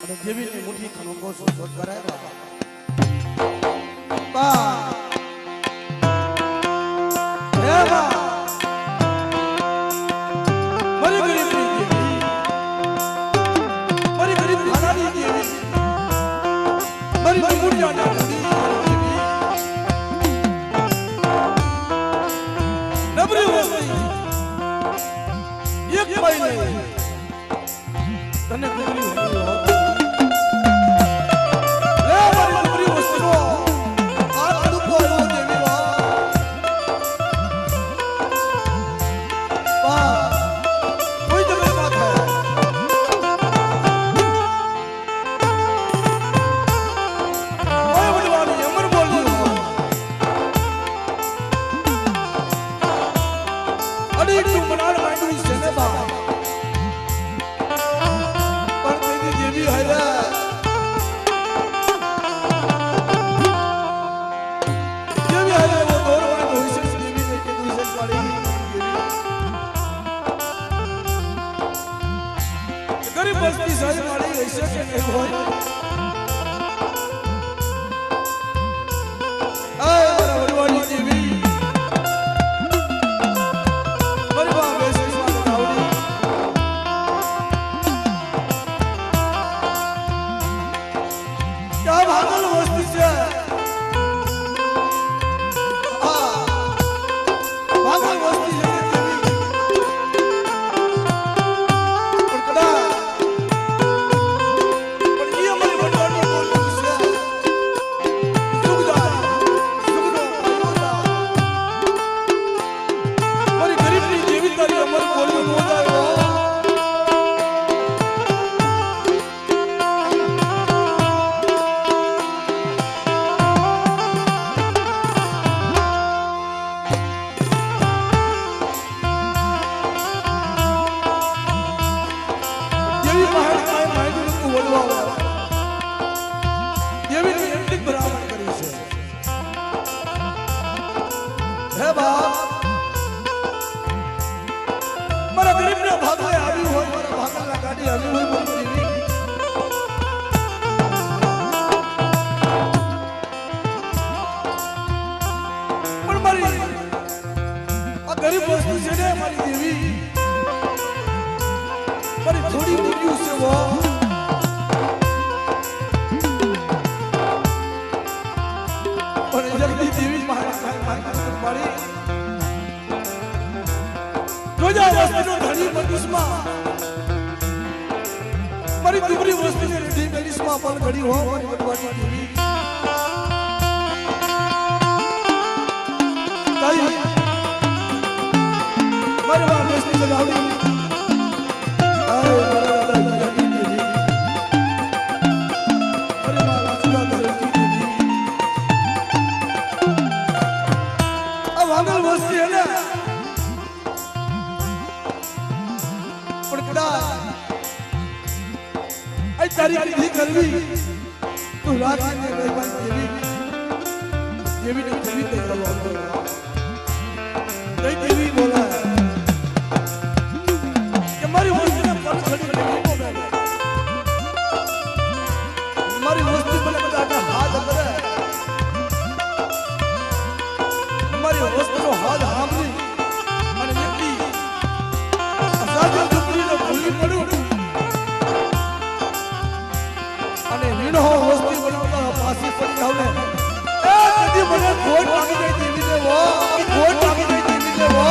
અને દેવીની મુઠ્ઠી ખણો શોધ કરાય બા હે બા મારી ગરીબની દેવી મારી ગરીબ ખાનાની દેવી મારી મુઠ્ઠીના દેવી નબળી વસ્તી એક પાઈ નહીં તને ગુજરી હતી રે મારી ગુજરી વસ્તુનો આ તડકો આવ્યો દેવી બા કોઈ તમે ના થાય ઓય બળવાની અમર બોલ્યો અડી તું મનાડ માંડવી છે ને બા गरीब बस्ती सारी मारी ऐसे के नहीं होय आय मारा वडवाड़ी देवी मारी बा बेस वाला गावड़ी क्या भागल वस्ती से भागल वस्ती से મારા ગરીબના ભાગલે આવી હોય મારા ભાગલના ગાડી આવી હોય મારી દેવી પણ મારી આ ગરીબ વસ્તુ છે ને મારી દેવી મારી થોડી મૂલ્યું છે વો પણ જલ્દી દેવી મારી જોજા વસ્તુનો ધણી મનુષ્યમાં મારી દુબળી વસ્તુને રેડી મનુષ્યમાં પણ ઘડી હો મારી વડવાડી દેવી કઈ મારી વાત વસ્તુ લગાવી આય મારા દાદા દેવી મારી વાત લગાવી દેવી આ વાંગલ વસ્તુ હે ને तारी नहीं करवी तो रात में गई बात देवी ने देवी ते गलो देवी बोला कि मारी वस्तु ने पल खड़ी नहीं बोले मारी वस्तु बने बता हाथ करे मारी वस्तु नो हाथ हामली અને વ્યક્તિ અસાધ્ય દુખડીને ભૂલી પડ્યું અને નીણો વસ્તી બનાવતા પાછી પડી આવને એ કદી મને ખોટ લાગી ગઈ દેવી ને વો ખોટ લાગી ગઈ દેવી ને વો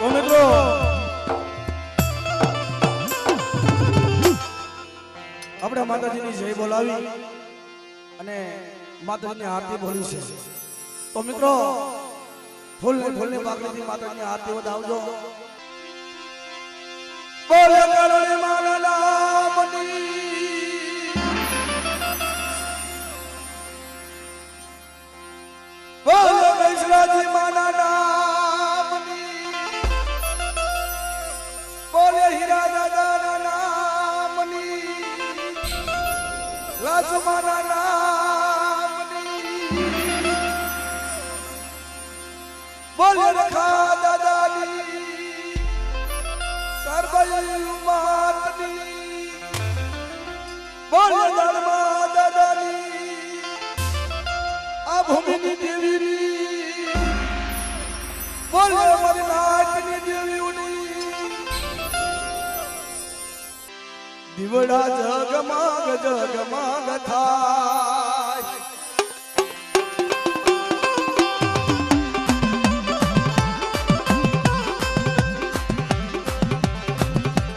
તો મિત્રો આપણે માતાજીની જય બોલાવી અને માતાજીની આરતી બોલી છે તો મિત્રો ફૂલને બાગડીથી માતાજીની આરતી વધાવજો બોલે કાળોની માના નામની બોલે વૈષ્ણવજી માના નામની બોલે હીરા દાદાના નામની લક્ષ્મણના નામની બોલે રખા દાદાની સર્વૈ માતની બોલે ધર્મા દાદાની આ ભૂમિની દેવીની બોલે મરનાટની દેવીઓની દીવડા જગમગ જગમગ થાય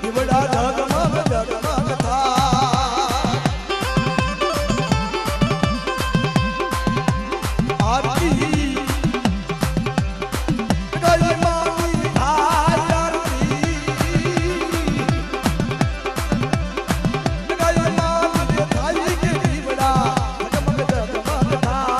દીવડા જગમગ જગમગ થાય આરતી ગઈ માની થાય આરતી ગઈ માની થાય કે દીવડા જગમગ જગમગ થાય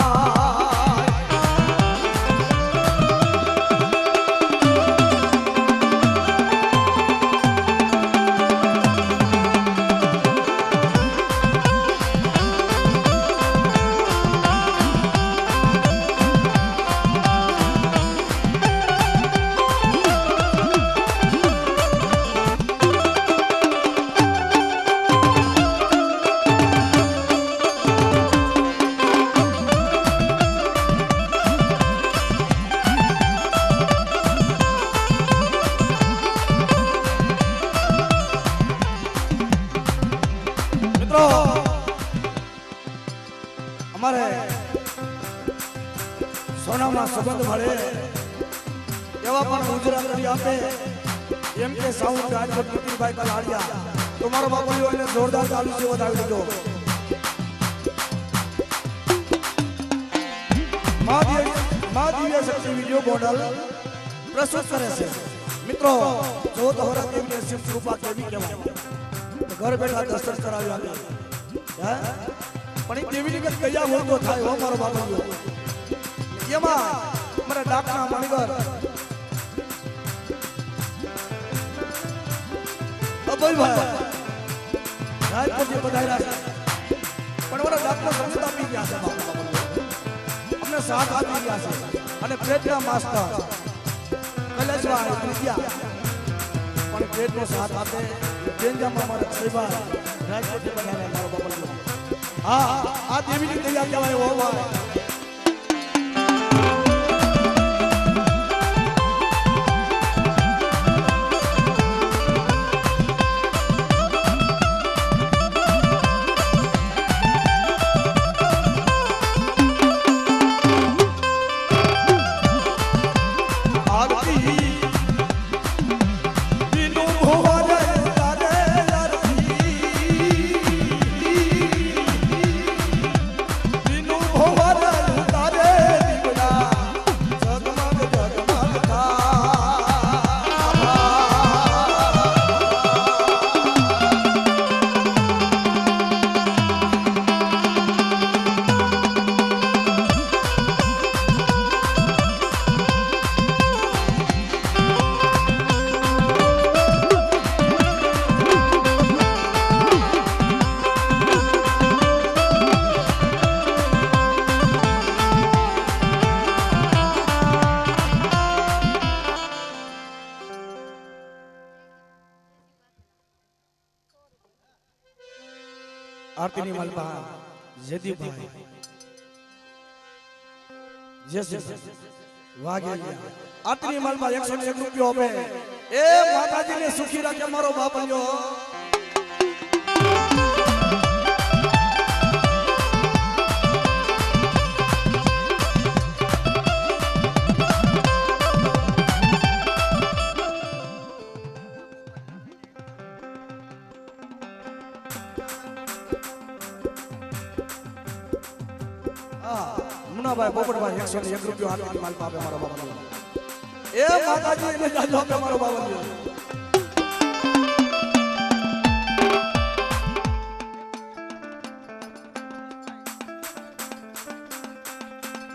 મિત્રો અમારે સોનામાં સંબંધ મળે એવા પણ ગુજરાત કરી આપે એમ કે સાઉન્ડ રાજકોટ નીતિનભાઈ કલાડિયા તમારો બાપુઓ એને જોરદાર ચાલુ છે વધાવી દીધો મા દિવ્ય શક્તિ વિડીયો મોડલ પ્રસ્તુત કરે છે મિત્રો જો તો હોરા દેવીને શિવ કૃપા કેવી કહેવાય ઘર બેઠા દર્શન કરાવી આપે પણ એ દેવીની કે કયા હોય તો થાય હો મારો બાપુ એમાં મારા ડાકના મણગર અભયભાઈ રાજકોટથી પધાર્યા છે પણ મારા ડાકના સંગીત આપી ગયા છે બાપુ અમને સાથ આપી ગયા છે અને પ્રેતના માસ્ટર કલેશભાઈ વિદ્યા પણ પ્રેતનો સાથ આપે જેંજામાં મારા સેવા રાજકોટથી પધાર્યા મારો બાપુ હા આ દેવીની તૈયાર કહેવાય હો ભાઈ આરતીની મલબા જયદીપભાઈ જય વાઘેલિયા આરતીની મલબા 101 રૂપિયો આપે એ માતાજીને સુખી રાખે મારો બાપલ્યો ભાઈ પોપટભાઈ 101 રૂપિયો આટલી માલ પાપે મારો બાબા એ માતાજી એને જાજો આપે મારો બાબા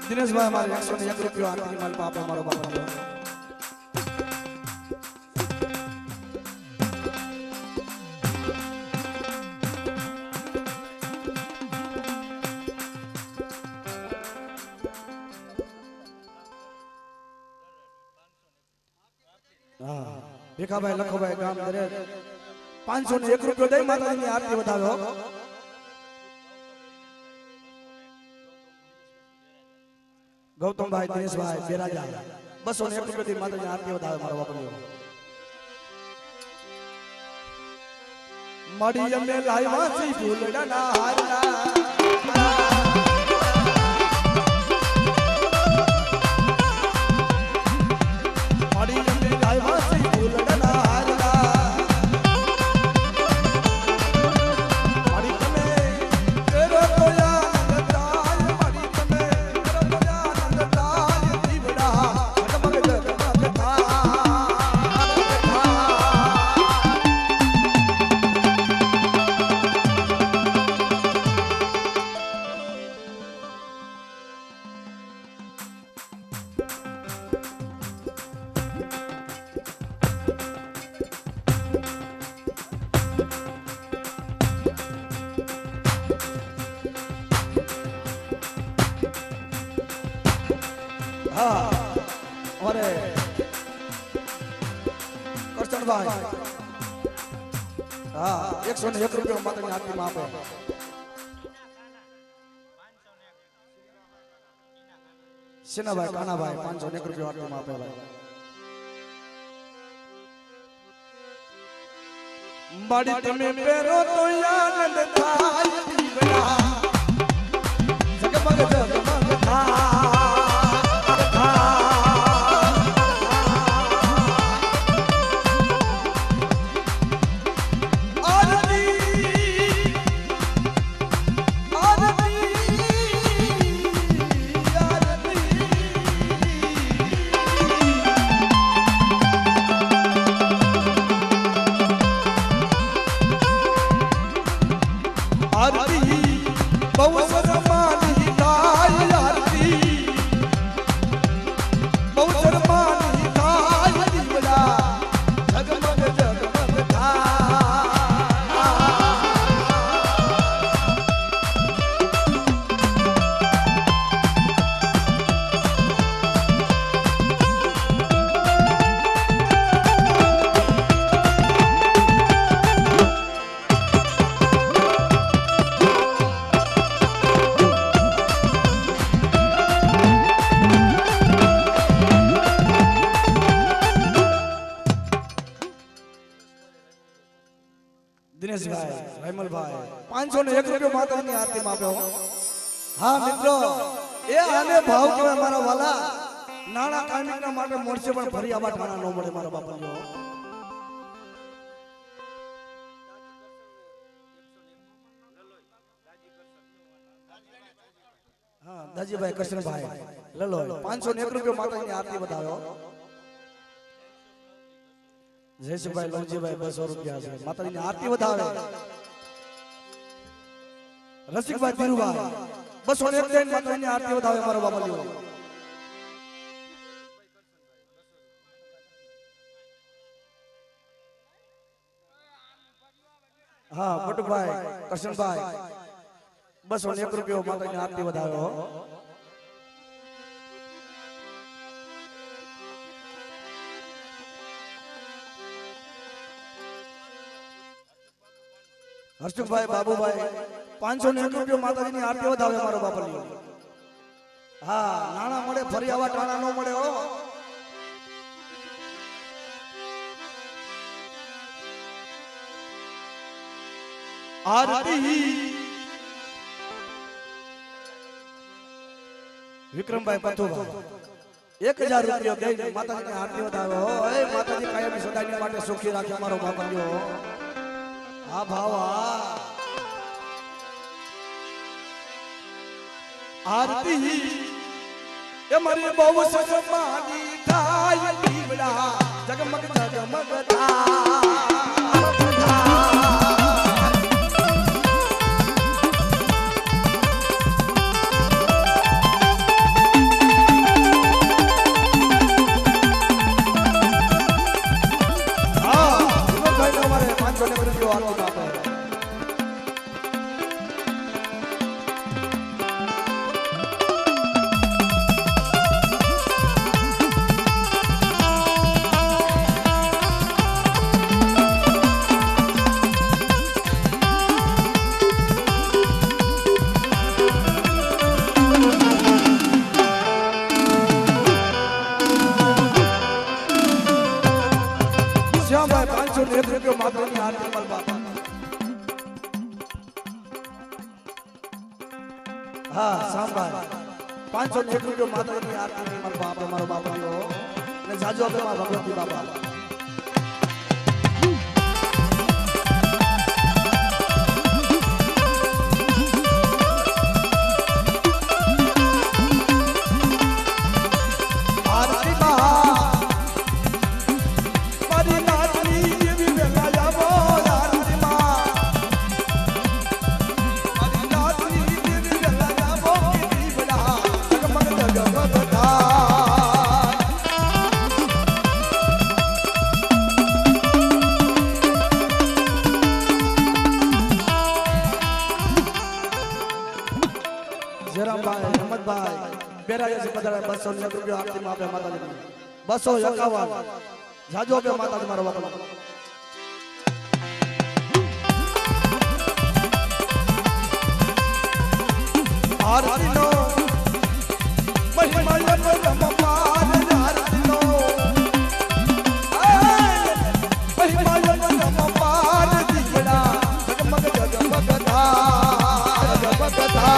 દિનેશભાઈ મારે 101 રૂપિયો આટલી માલ પાપે મારો બાબા ભીખાભાઈ લખોભાઈ ગામ દરેક 501 રૂપિયો દઈ માતાજીની આરતી વધાવ્યો ગૌતમભાઈ દિનેશભાઈ બેરાજા 201 રૂપિયો થી માતાજીની આરતી વધાવે મારો બાપુ મડી અમે લાવ્યા છે ફૂલડાના હારના हाँ और करचन भाई हाँ 101 रुपये माता की आरती में आपे सिन्हा भाई काना भाई 501 रुपये आरती में आपे भाई बड़ी तुम्हें पेरो तो आनंद थाई बना जगमग जगमग था दिनेश भाई रायमल भाई 501 रुपये माता की आरती में आप्यो हाँ मित्रों ये आने भाव के हमारा वाला नाना कामिक ना माटे मोर्चे पर भरी आवा ठाना नो मळे मारा बापा जो हाँ दाजी भाई कृष्ण भाई ललो 501 रुपये माता की आरती बताओ जयसी भाई लवजी भाई 200 रुपया से माता जी ने आरती बतावे रसिक भाई धीरू भाई 201 दिन माता जी ने आरती बतावे मारो बाबा लियो हाँ बटू भाई कृष्ण भाई 201 रुपया माता जी ने आरती बतावे हर्षुख भाई बाबू भाई 501 रुपये माता जी आरती વધાવે મારો બાપલિયો हाँ नाना मळे फरी आवा टाणा नो मळे हो आरती विक्रम भाई पथुवा 1000 रुपया दे माता जी आरती વધાવે हो ए माता जी कायम सदानी माटे सुखी राखे मारो बापलियो हाँ भावा आरती એ મારી બહુ સજમાની થાય દીવડા જગમગ જગમગ થાય हाँ सांभर 501 रुपया माता की आरती में बाप हमारो बाप लो ने जाजो पे मां भगवती बाबा बसो यकावन जाजो पे माता जी मारो बापा आरती नो महिमा यम पार आरती नो महिमा यम पार दिखड़ा जगमग जगमग धा जगमग धा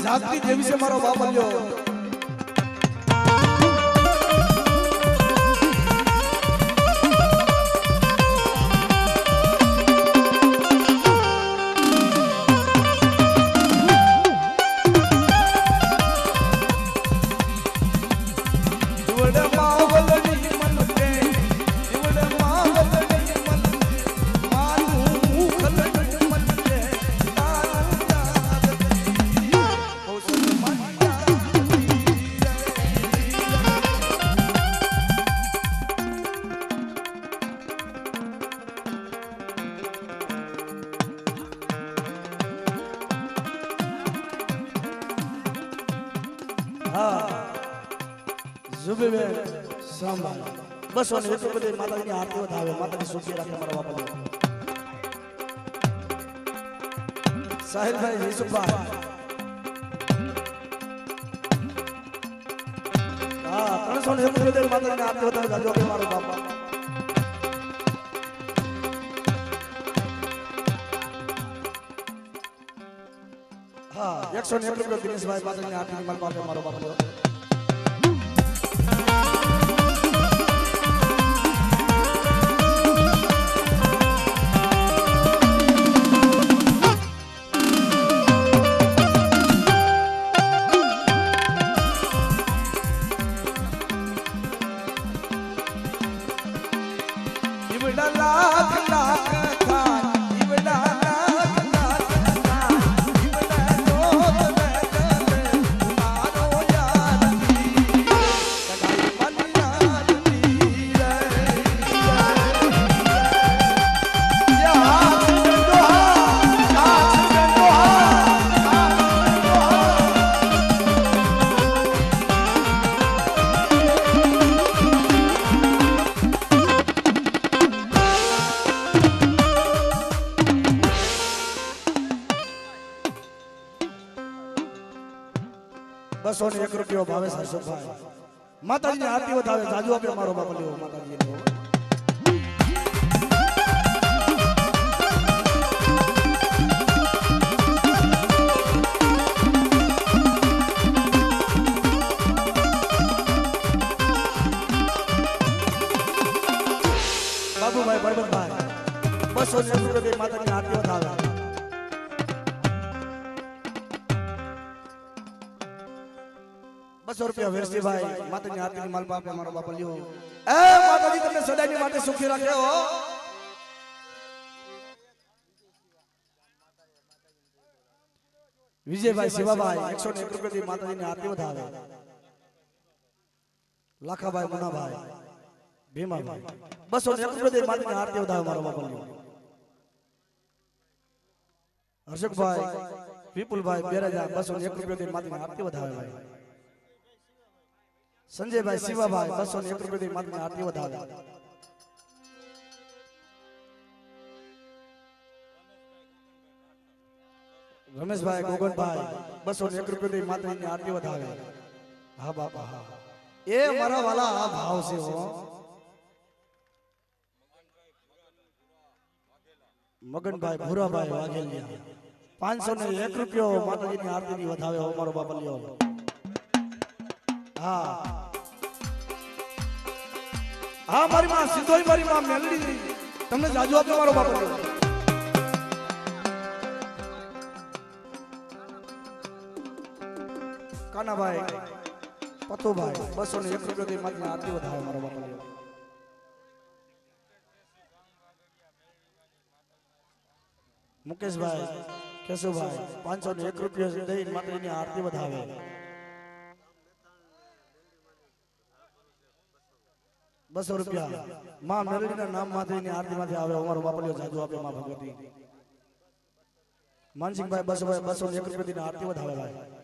जाती देवी से मारो बाप लियो जुबे में सांभर बस वन हेतु बदे माता की आरती वधावे माता की सुखी रखे मारा बापा સાહિલ ભાઈ યુસુફભાઈ હા 371 માતાજીને આરતી વધાવે જાજો કે મારો બાપા હા 101 દિનેશભાઈ માતાજીને આરતી મારો બાપા મારો બાપા ₹100 ભાવે હર્ષભાઈ માતાજીની આરતી વધાવે જાજુ આપે મારો બાપા લેવો માતાજી બાબુભાઈ બળવંતભાઈ ₹201 માતાજીની આરતી વધાવે ₹200 વેરસીભાઈ માતાની આરતીની માલ બાપે મારો બાપા લ્યો એ માતાજી તમને સદાયની માટે સુખી રાખે હો વિજયભાઈ શિવાભાઈ ₹101 માતાજીની આરતી વધાવે લાખાભાઈ મુનાભાઈ ભીમાભાઈ ₹201 માતાજીની આરતી વધાવે મારો બાપા લ્યો હર્ષકભાઈ વિપુલભાઈ બેરાજા ₹201 માતાજીની આરતી વધાવે ભાઈ સંજયભાઈ શિવાભાઈ ₹201 માતાજીની આરતી વધાવે રમેશભાઈ ગોગનભાઈ ₹201 માતાજીની આરતી વધાવે હા બાપા હા એ મારા વાલા આ ભાવ છે હો મગનભાઈ ભુરાભાઈ વાઘેલિયા ₹501 માતાજીની આરતીની વધાવે હો મારો બાપા લ્યો હા હા મારી માં સિંધોઈ મારી માં મેલડી તમને જાજુ આપે મારો બાપો કાનાભાઈ પતુભાઈ ₹201 મારી આરતી વધાવે મારો બાપો મુકેશભાઈ કેશુભાઈ ₹501 દઈ માતાજીની આરતી વધાવે ₹200 માં મેલડીના નામ માથેની આરતી માંથી આવે અમારો બાપલિયો જાદુ આપે માં ભગવતી માનસિંહભાઈ ₹201 ની આરતી વધાવે ભાઈ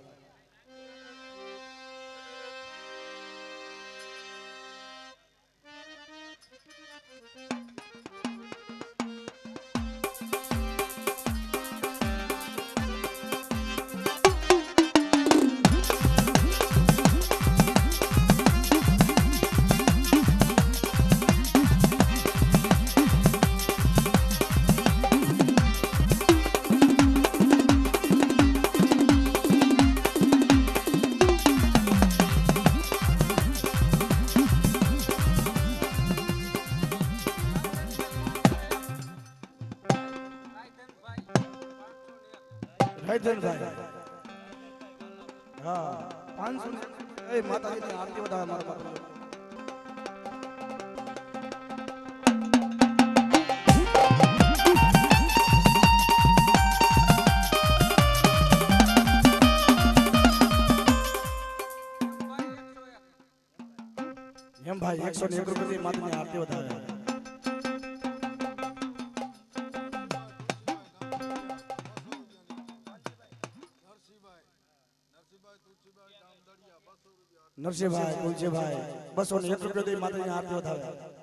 હા 500 એ માતાજીની આરતી વધાવે મારા બાપા એમ ભાઈ 101 ની માતાજીની આરતી વધાવે નરસિંહભાઈ તુલસીભાઈ ₹201 માતાજીની આરતી વધાવે